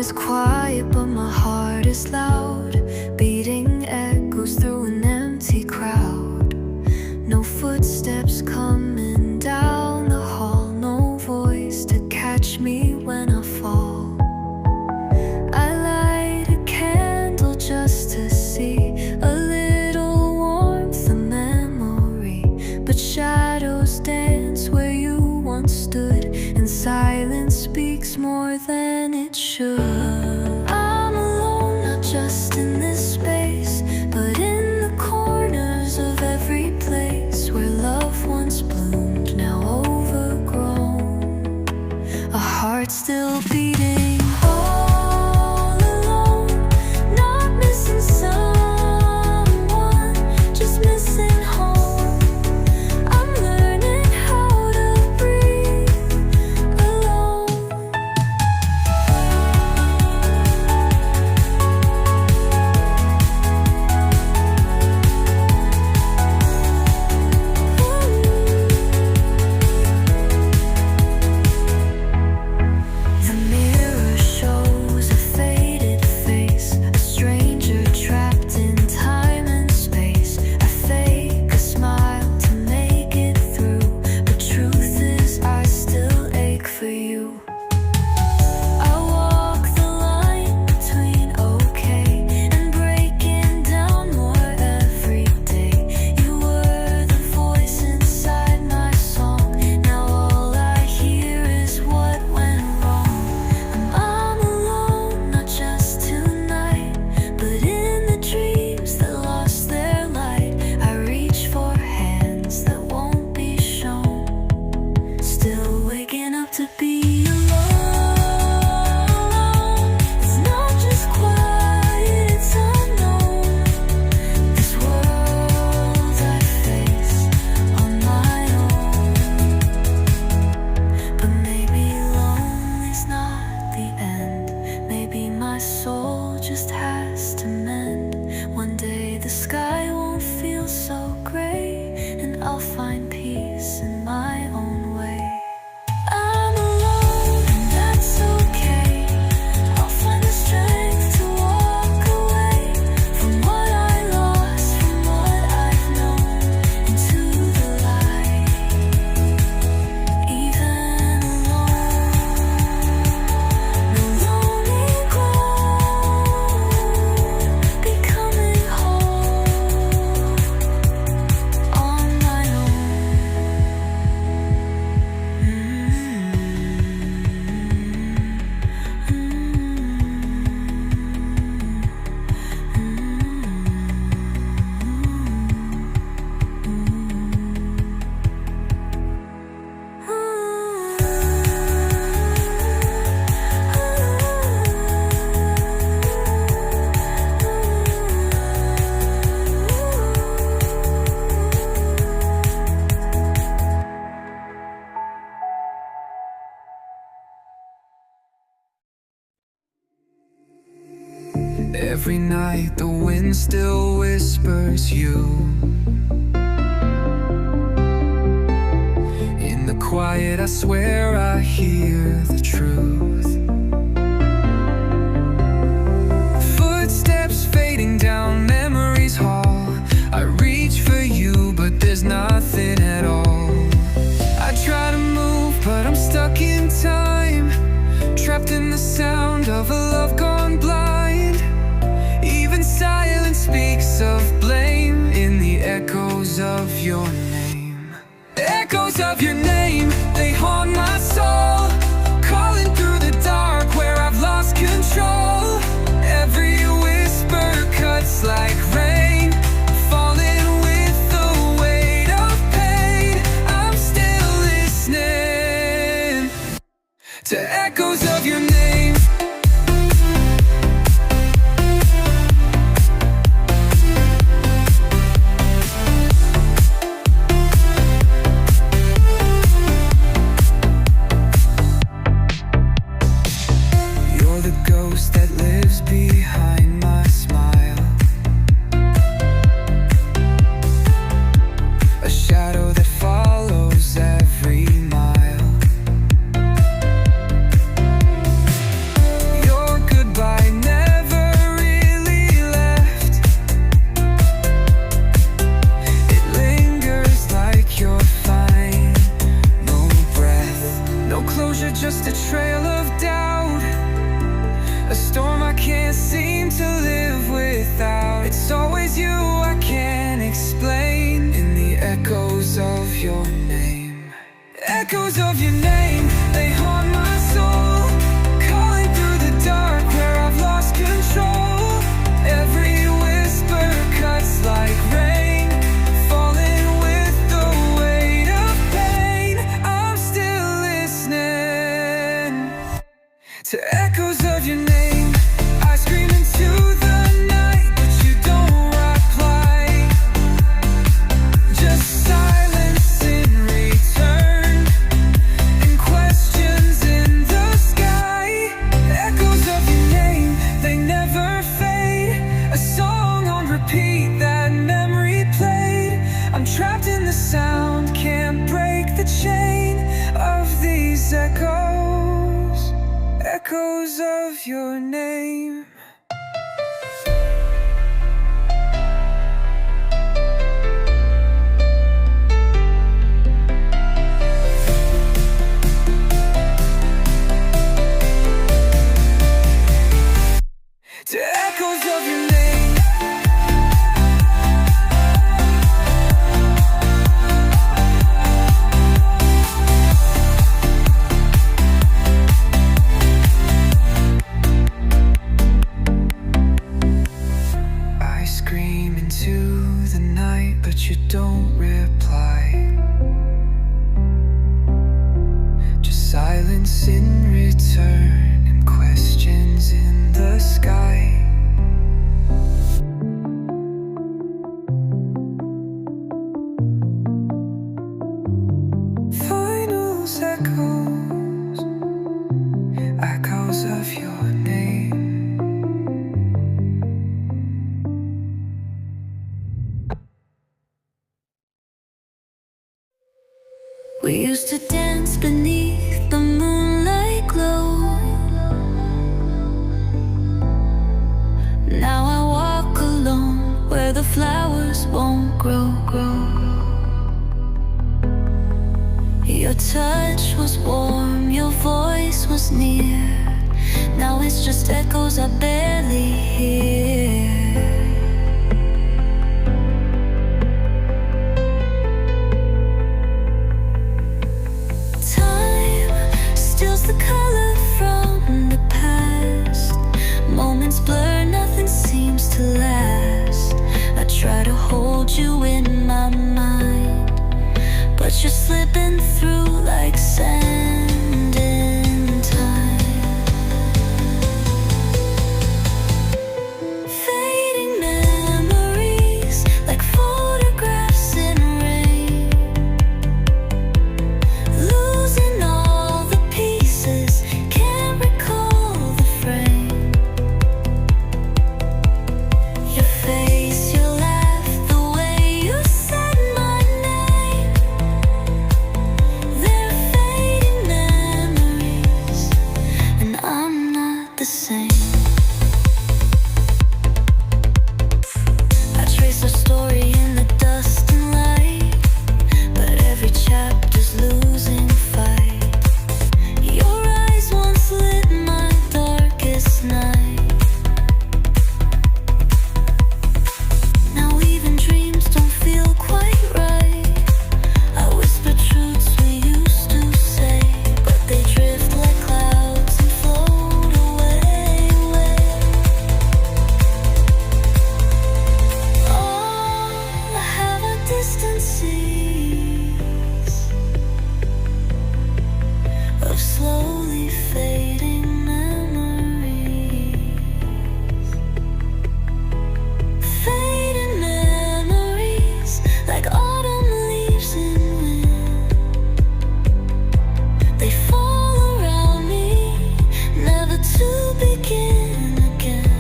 is quiet, but my heart is loud, beating echoes through an empty crowd. No footsteps coming down the hall, no voice to catch me when I fall. I light a candle just to see a little warmth, a memory, but shadows dance where you once stood, and silence speaks more than it should. I'm alone, not just in this space, but in the corners of every place where love once bloomed, now overgrown. A heart still beating, all alone, not missing someone, just missing home. I'm learning how to breathe alone. The mirror shows a faded face, a stranger trapped in time and space. I fake a smile to make it through, but truth is I still ache for you. I walk the line between okay and breaking down more every day. You were the voice inside my song, now all I hear is what went wrong. I'm alone, not just tonight, but in the dreams that lost their light. I reach for hands that won't be shown, still waking up to be alone. It's not just quiet, it's unknown. This world I face on my own. But maybe lonely's not the end. Maybe my soul just has to mend. One day the sky won't feel so gray, and I'll find peace in my own way. I'm alone, and that's okay. I'll find the strength to walk away from what I lost, from what I've known, into the light. Even alone, no lonely groan, becoming whole on my own. Every night the wind still whispers you. In the quiet I swear I hear the truth. Footsteps fading down memory's hall. I reach for you, but there's nothing at all. I try to move, but I'm stuck in time, trapped in the sound of a love gone blind. Even silence speaks of blame in the echoes of your name. Echoes of your name, they haunt my soul, calling through the dark where I've lost control. Every whisper cuts like rain, falling with the weight of pain. I'm still listening to echoes of your name. of your name, they haunt my soul, calling through the dark where I've lost control. Every whisper cuts like rain, falling with the weight of pain. I'm still listening to echoes of your name. I scream into the night, but you don't reply. Just silence in return, and questions in the sky. Echoes of your name, they never fade. A song on repeat, that memory played. I'm trapped in the sound, can't break the chain of these echoes. Echoes of your name. To echoes of your name. I scream into the night, but you don't reply. Just silence in return, and questions in the sky. Finals echoes, echoes of your name. We used to dance beneath the moonlight glow. Now I walk alone where the flowers won't grow. Your touch was warm, your voice was near. Now it's just echoes I barely hear. Steals the color from the past. Moments blur, nothing seems to last. I try to hold you in my mind, but you're slipping through like sand in time. Fading memories like photographs in rain. Losing all the pieces, can't recall the frame. Your face, your laugh, the way you said my name. They're fading memories, and I'm not the same. I trace our story in the dust and light, but every chapter's losing fight. Your eyes once lit my darkest night. Now even dreams don't feel quite right. I whisper truths we used to say, but they drift like clouds and float away. All I have are distant seas of slowly fading memories. Fading memories like autumn leaves in wind. They fall around me, never to begin again.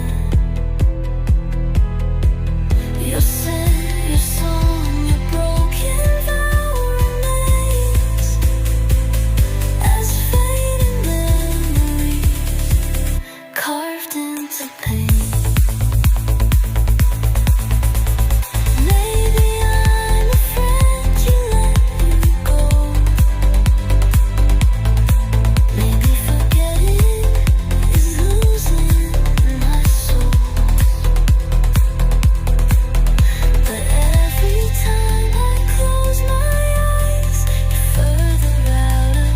Your scent, your song, your broken vow remains as fading memories carved into pain. Maybe I'm a friend you let you go. Maybe forgetting is losing my soul. But every time I close my eyes, you're further out of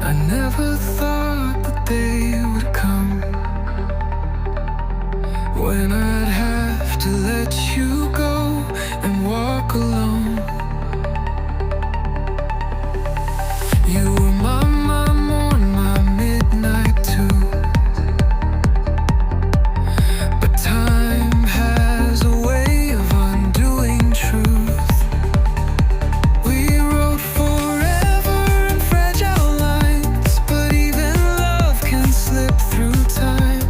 I never thought that they would come, when I'd have to let you go and walk alone. You were my on my midnight too. But time has a way of undoing truth. We wrote forever in fragile lines, but even love can slip through time.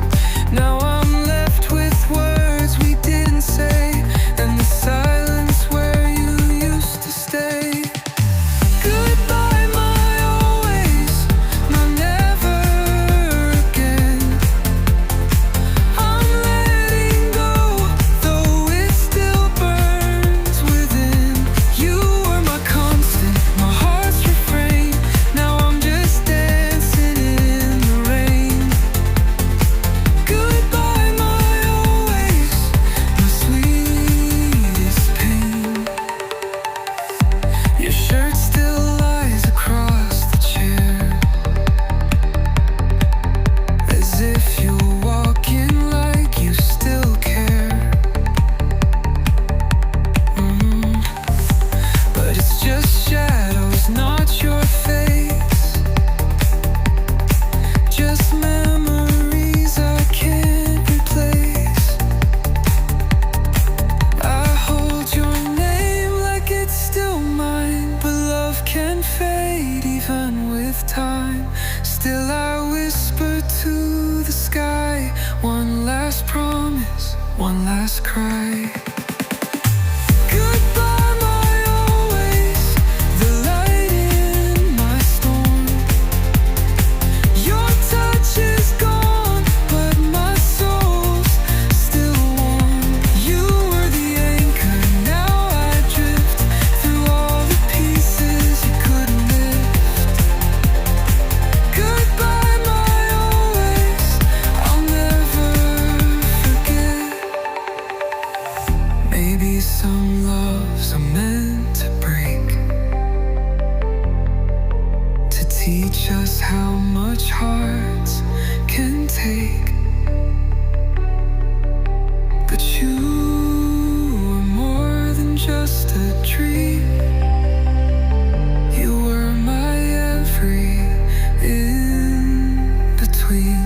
Now I'm left with words we didn't say, and the silence where you used to stay. Goodbye, my always, my never again. I'm letting go, though it still burns within. You were my constant, my heart's refrain. Now I'm just dancing in the rain. Goodbye, my always, my sweetest pain. Your shirt still lies across the chair, as if you're walking like you still care. But it's just shadows, not your face. Just memories I can't replace. I hold your name like it's still mine, but love can fade even with time. Still I whisper to the sky, one last promise, one last cry. Goodbye, my always, the light in my storm. Your touch is gone, but my soul's still warm. You were the anchor, now I drift through all the pieces you couldn't lift. Goodbye, my always, I'll never forget. Maybe some loves are meant to break, to teach us how much hearts can take. But you were more than just a dream. You were my every in between.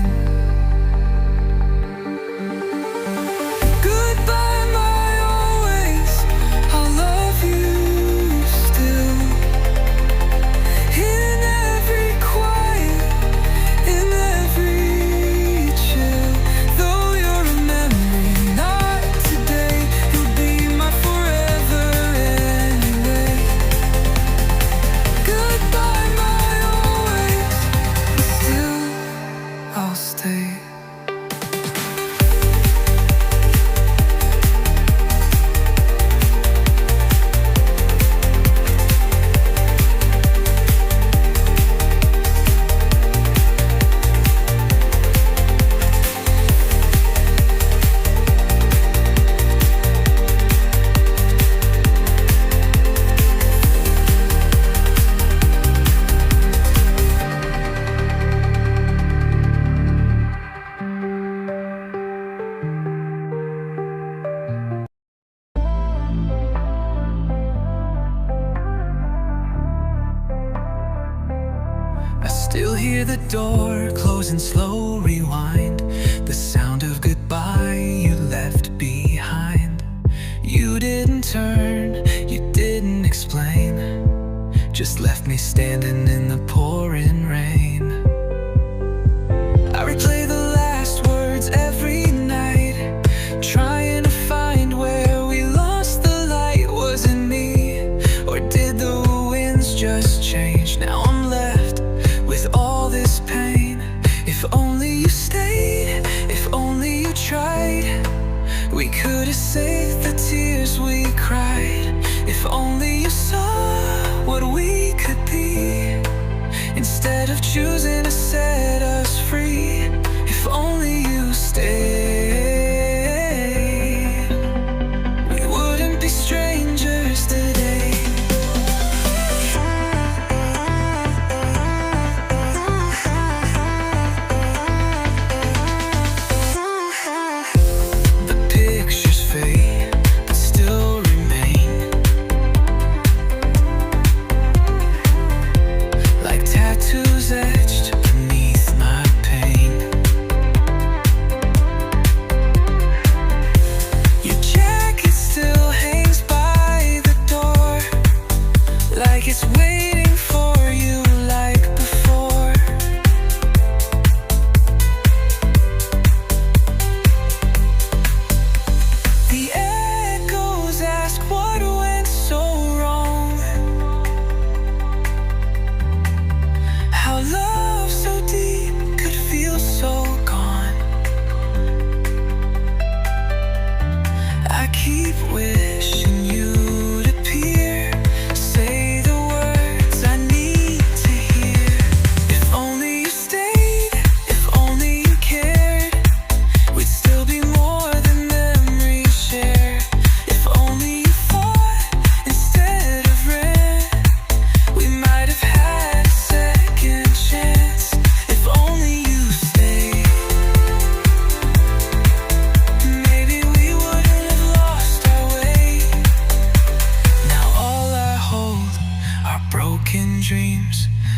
Goodbye, my always, I'll love you still. In every quiet, in every chill. Though you're a memory, not today, you'll be my forever anyway. Goodbye, my always, but still I'll stay. I still hear the door close in slow rewind, the sound of goodbye you left behind. You didn't turn, you didn't explain, just left me standing in the pouring rain. I replay the last words every night, trying to find where we lost the light. Was it me, or did the winds just change? Now I'm left with all this pain. If only you stayed, if only you tried, we could have saved the tears we cried. If only you saw what we could be, instead of choosing to set us free. If only you stayed, we wouldn't be strangers today.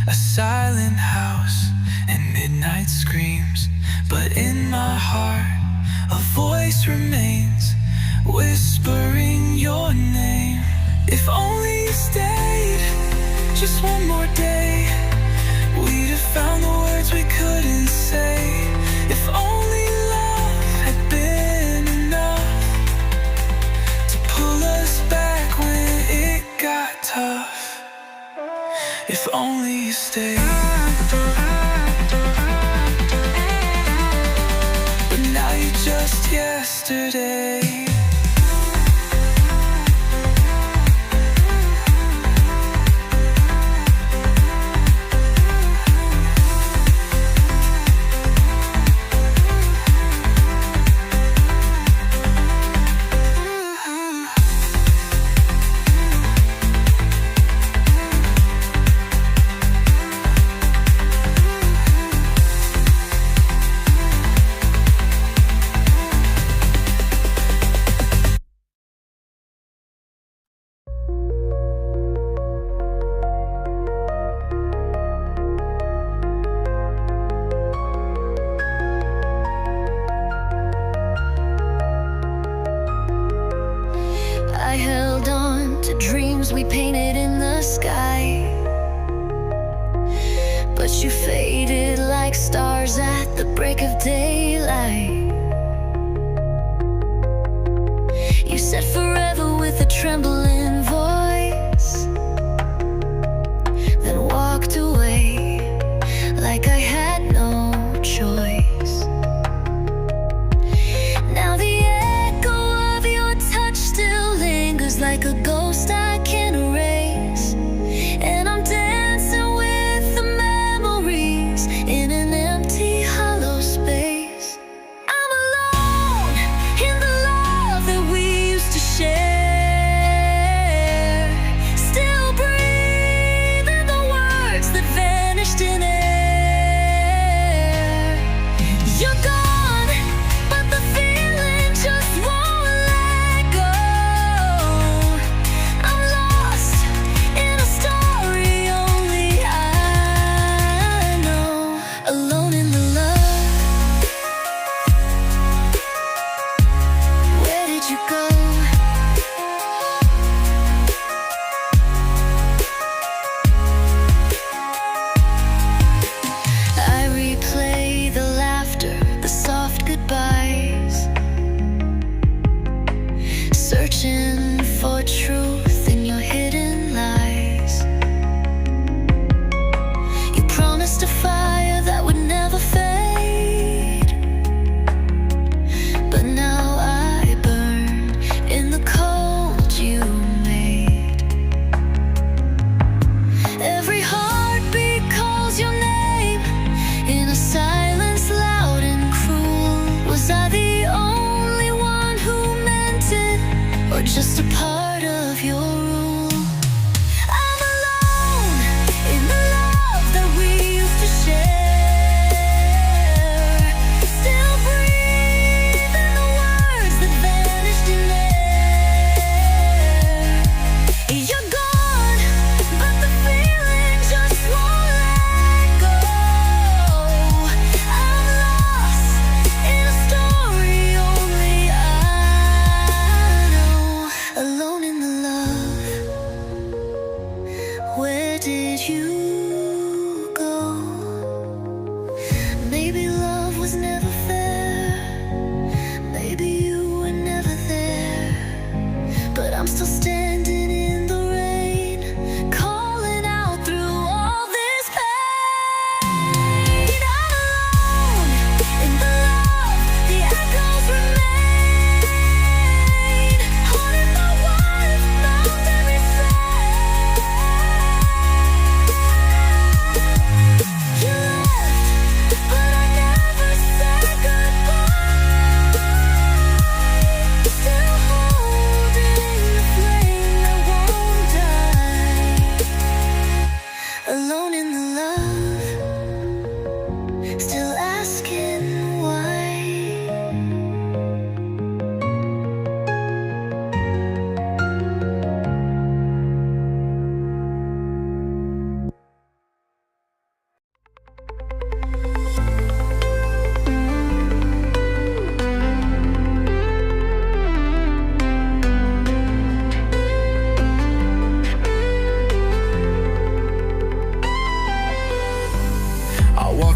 a silent house and midnight screams. But in my heart a voice remains, whispering your name. If only you stayed just one more day, we'd have found the words we couldn't say. If only love had been enough to pull us back when it got tough. If only you stayed. But now you're just yesterday. I held on to dreams we painted in the sky, but you faded like stars at the break of daylight. You said forever with a trembling voice, then walked away like I had no choice. Now the echo of your touch still lingers like a ghost I can't erase, and I'm dancing with the memories in an empty hollow space. I'm alone in the love that we used to share.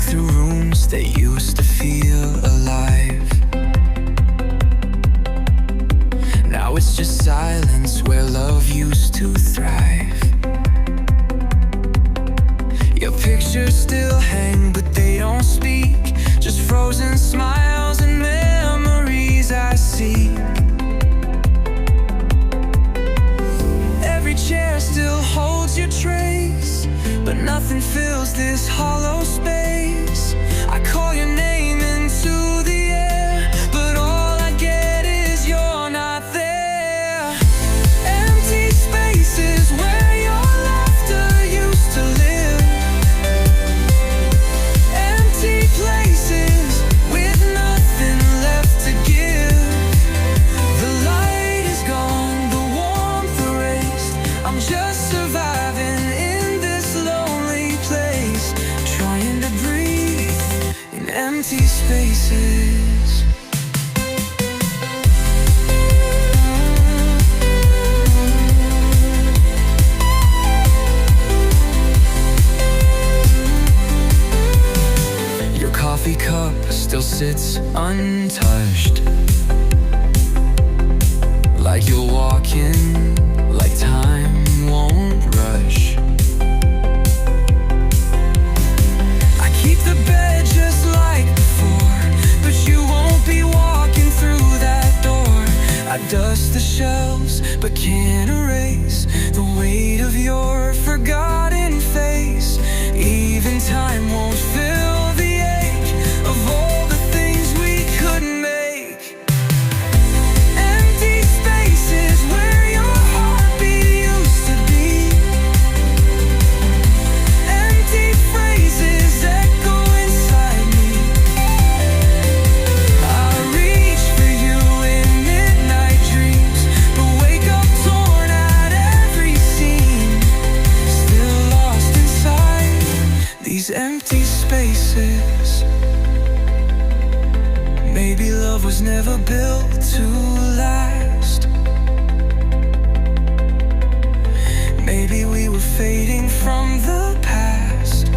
through rooms that used to feel alive. Now it's just silence where love used to thrive. Your pictures still hang, but they don't speak. Just frozen smiles and memories I see. Every chair still holds your trace, but nothing fills this hollow space. I call your name into the air, but all I get is you're not there. Empty spaces where your laughter used to live. Empty places with nothing left to give. The light is gone, the warmth erased. I'm just surviving in this lonely place, trying to breathe in empty spaces. Your coffee cup still sits untouched, like you're walking, like time won't rush. I keep the bed just like before, but you won't be walking through that door. I dust the shelves, but can't erase the weight of your forgotten face. Even time won't fill the ache of all the things we couldn't make. Empty spaces where your heartbeat used to be. Empty phrases echo inside me. I reach for you in midnight dreams, but wake up torn at every seam. Still lost inside these empty spaces. Maybe love was never built to last. Maybe we were fading from the past,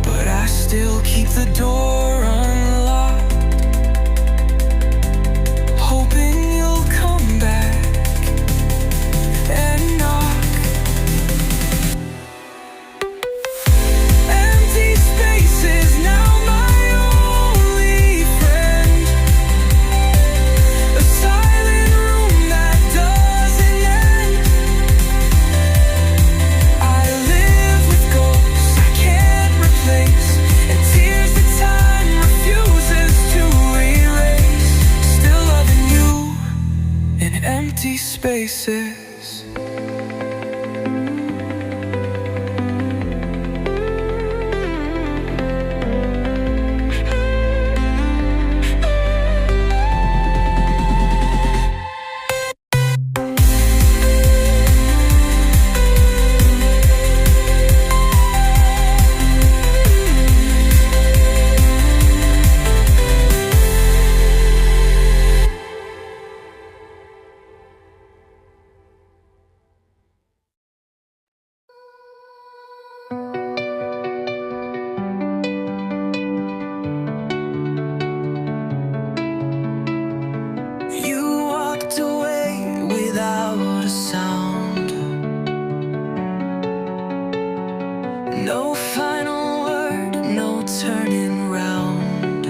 but I still keep the door unlocked, hoping you'll come back and knock. Empty spaces now my only friend. A silent room that doesn't end. I live with ghosts I can't replace, and tears that time refuses to erase. Still loving you in empty spaces. You walked away without a sound. No final word, no turning round.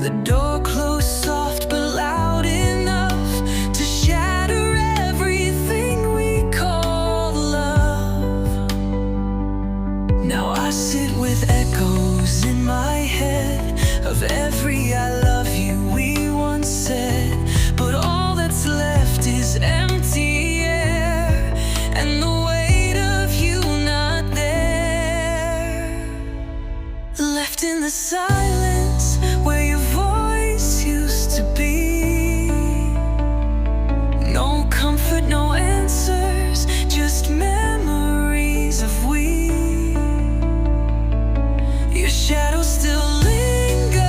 The door closed soft but loud enough to shatter everything we call love. Now I sit with echoes in my head of every I love you we once said, but all that's left is empty air and the weight of you not there. Left in the silence where your voice used to be. No comfort, no answers, just memories of we. Your shadow still lingers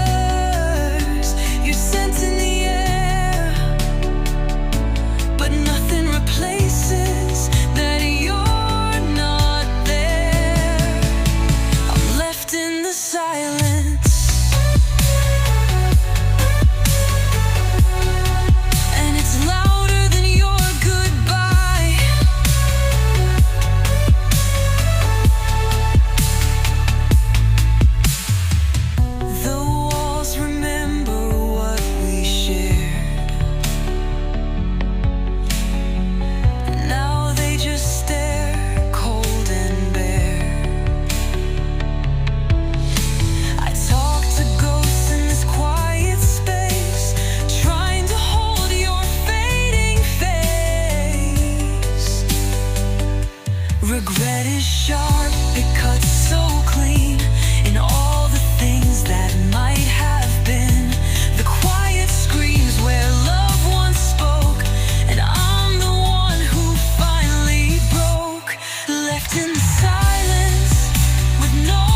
Regret is sharp, it cuts so clean in all the things that might have been. The quiet screams where love once spoke, and I'm the one who finally broke. Left in silence with no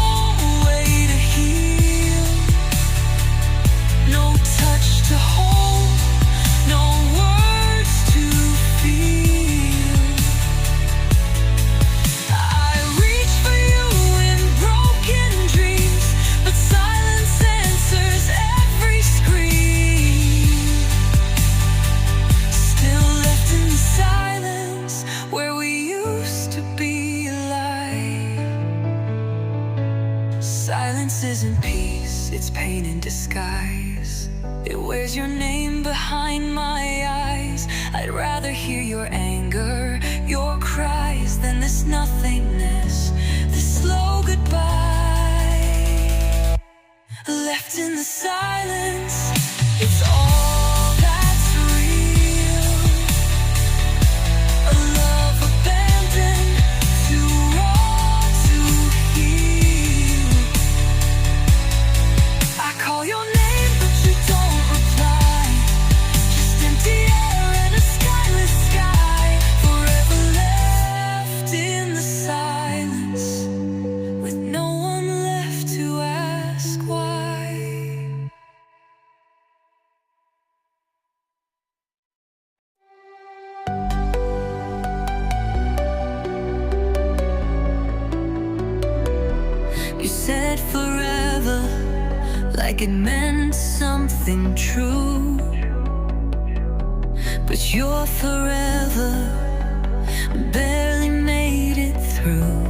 way to heal, no touch to hold, no words to feel. I reach for you in broken dreams, but silence answers every scream. Still left in the silence where we used to be alive. Silence isn't peace, it's pain in disguise. It wears your name behind my eyes. I'd rather hear your anger, your cries, than this nothingness, this slow goodbye. Left in the silence, it's all that's real. A love abandoned, too raw to heal. I call your name, but you don't reply. Just empty air and a skyless sky. Forever left in the silence, with no one left to ask why. You said forever, like it meant something true. But your forever barely made it through.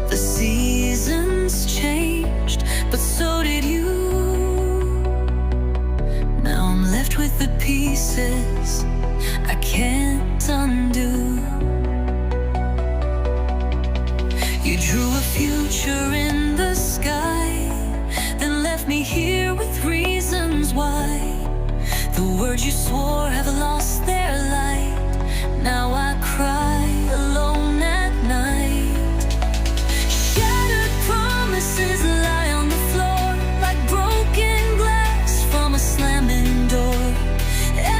The seasons changed, but so did you. Now I'm left with the pieces I can't undo. You drew a future in the sky, then left me here with reasons why. The words you swore have lost their light. Now I cry alone at night. Shattered promises lie on the floor like broken glass from a slamming door.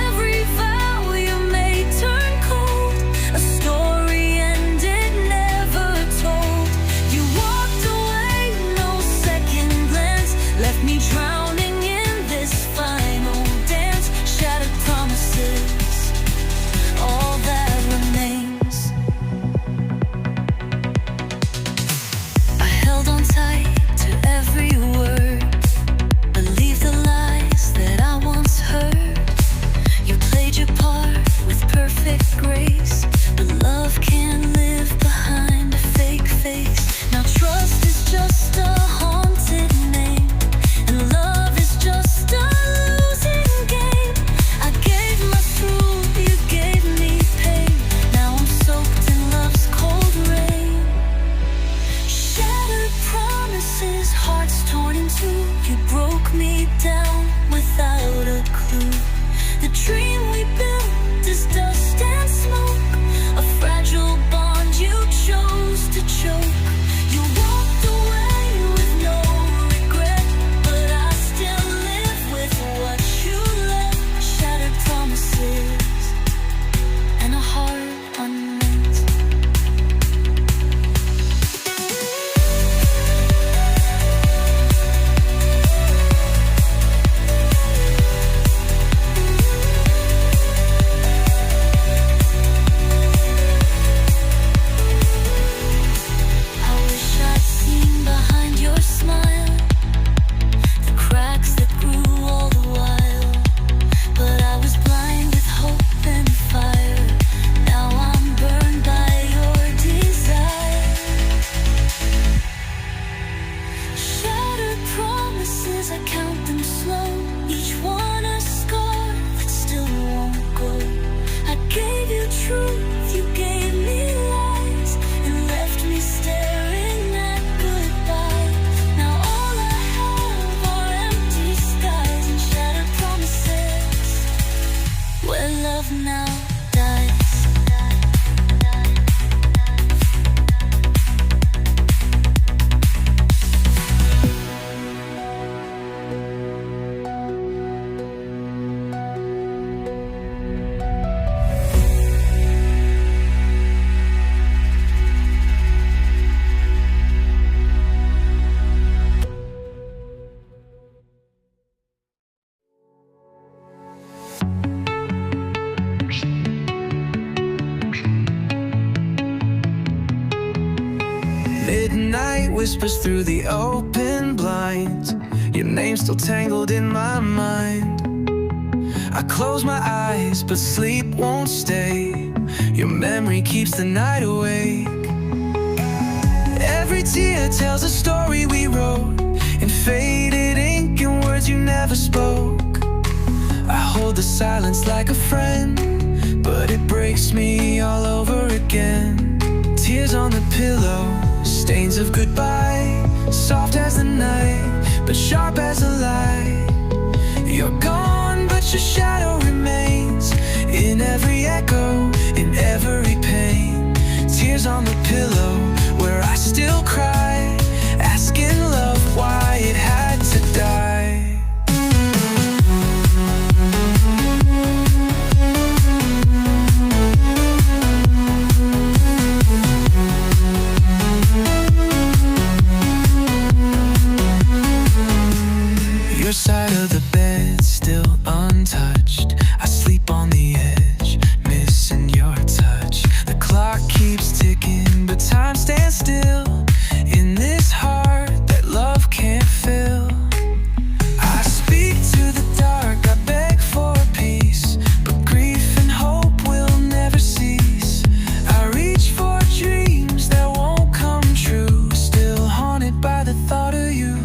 Every vow you made turned cold, a story ended never told. You walked away, no second glance, left me drowning in this final dance. Shattered promises, all that remains. I held on tight to every word, believed the lies that I once heard. You played your part with perfect grace, but love can't live behind a fake face. Now trust is just a haunted name, and love is just a losing game. I gave my truth, you gave me pain. Now I'm soaked in love's cold rain. Shattered promises, hearts torn in two. You broke me down without a clue. The dream we built is dust and smoke, a fragile bond you chose to choke. You walked away with no regret, but I still live with what you left. Shattered promises and a heart unmeant. I wish I'd seen behind your smile the cracks that grew all the while, but I was blind with hope and fire. Now I'm burned by your desire. Shattered promises, I count them slow, each one a scar that still won't go. I gave you truth, you gave me lies, and left me staring at goodbye. Now all I have are empty skies and shattered promises, where love now dies. Midnight whispers through the open blinds. Your name's still tangled in my mind. I close my eyes, but sleep won't stay. Your memory keeps the night awake. Every tear tells a story we wrote in faded ink and words you never spoke. I hold the silence like a friend, but it breaks me all over again. Tears on the pillow, stains of goodbye, soft as the night, but sharp as a light. You're gone, but your shadow remains in every echo, in every pain. Tears on the pillow, where I still cry, asking love why it had to die. Your side of the bed still untouched. I sleep on the edge, missing your touch. The clock keeps ticking, but time stands still in this heart that love can't fill. I speak to the dark, I beg for peace, but grief and hope will never cease. I reach for dreams that won't come true, still haunted by the thought of you.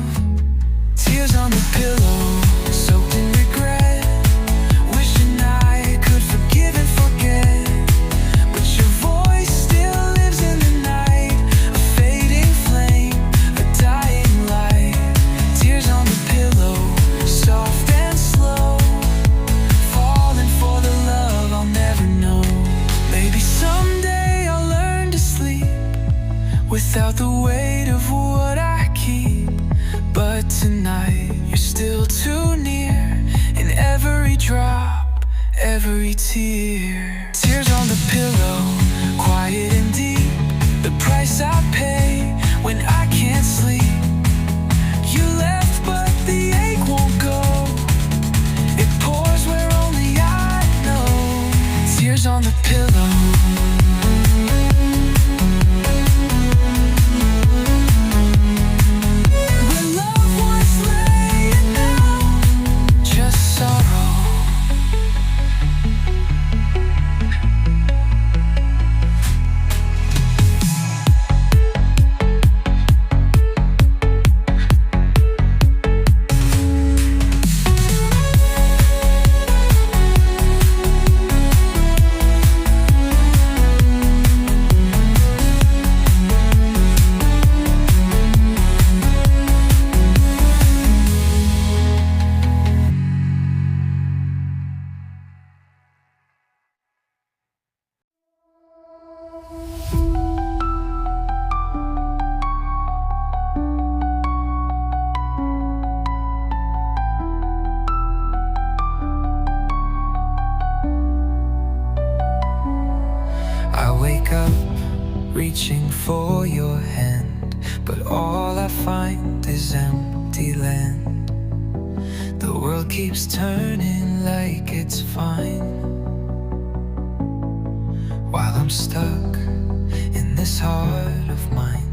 Tears on the pillow, soaked in regret, wishing I could forgive and forget. But your voice still lives in the night, a fading flame, a dying light. Tears on the pillow, soft and slow, falling for the love I'll never know. Maybe someday I'll learn to sleep without the weight of what I keep. But tonight, you're still too near in every drop, every tear. Tears on the pillow, quiet and deep, the price I pay when I can't sleep. You left, but the ache won't go. It pours where only I know. Tears on the pillow. Reaching for your hand, but all I find is empty land. The world keeps turning like it's fine, while I'm stuck in this heart of mine.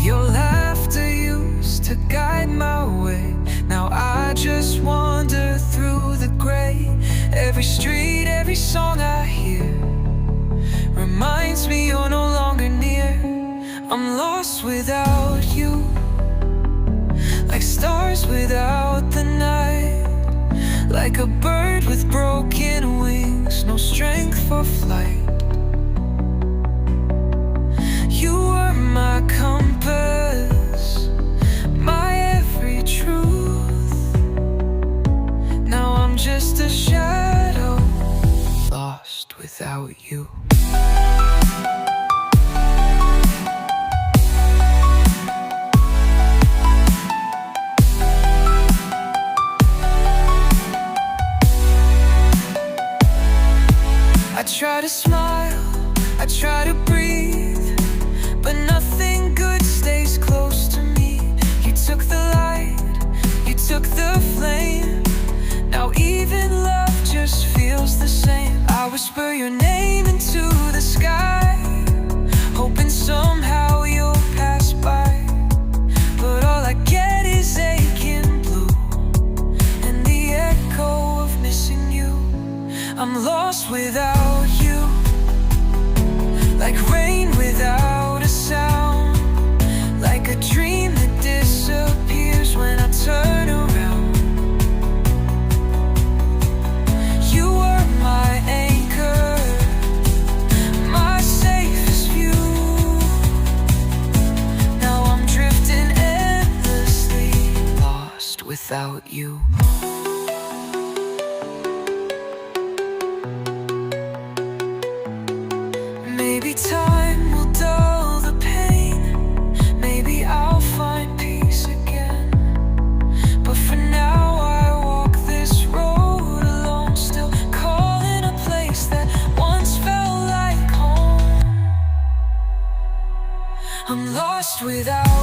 Your laughter used to guide my way, now I just wander through the gray. Every street, every song I hear reminds me you're no longer near. I'm lost without you, like stars without the night, like a bird with broken wings, no strength for flight. You were my compass, my every truth. Now I'm just a shadow, lost without you. I try to smile, I try to breathe, but nothing good stays close to me. You took the light, you took the flame. Now even love just feels the same. I whisper your name into the sky, I'm lost without you, like rain without a sound, like a dream that disappears when I turn around. You were my anchor, my safest view. Now I'm drifting endlessly, lost without you. Maybe time will dull the pain, maybe I'll find peace again. But for now I walk this road alone, still calling a place that once felt like home. I'm lost without